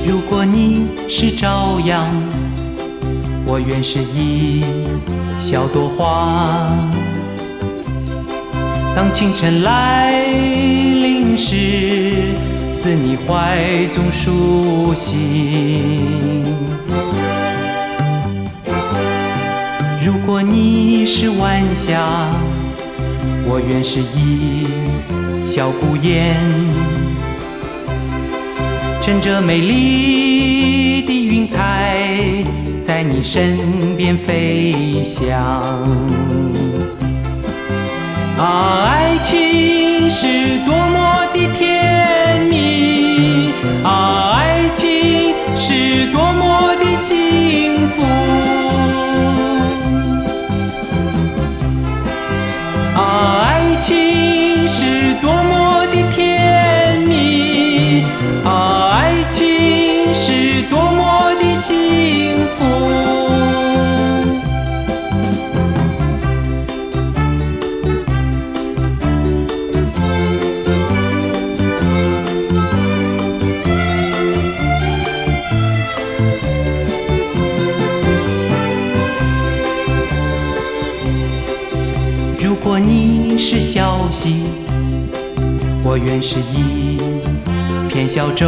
如果你是朝阳，我愿是一小朵花。当清晨来临时，自你怀中苏醒。如果你是晚霞，我愿是一小孤雁，乘着美丽的云彩，在你身边飞翔。啊，爱情是多么的甜蜜，啊，爱情是多么的幸福，啊，爱情是多么的甜蜜，啊，爱情是多么的幸福。如果你是小溪，我愿是一片小舟，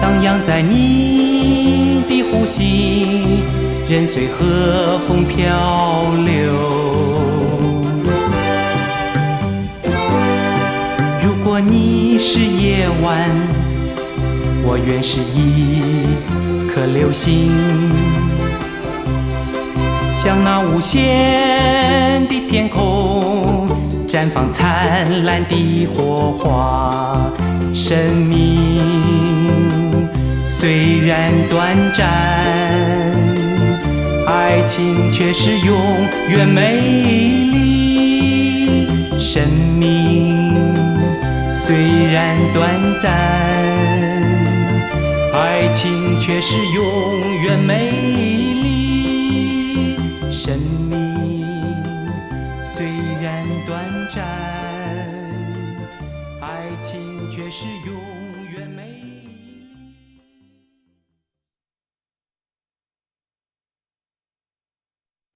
荡漾在你的呼吸，任随和风漂流。如果你是夜晚，我愿是一颗流星，像那无限的天空，绽放灿烂的火花。生命虽然短暂，爱情却是永远美丽。生命虽然短暂，爱情却是永远美丽。生命虽然短暂，爱情却是永远。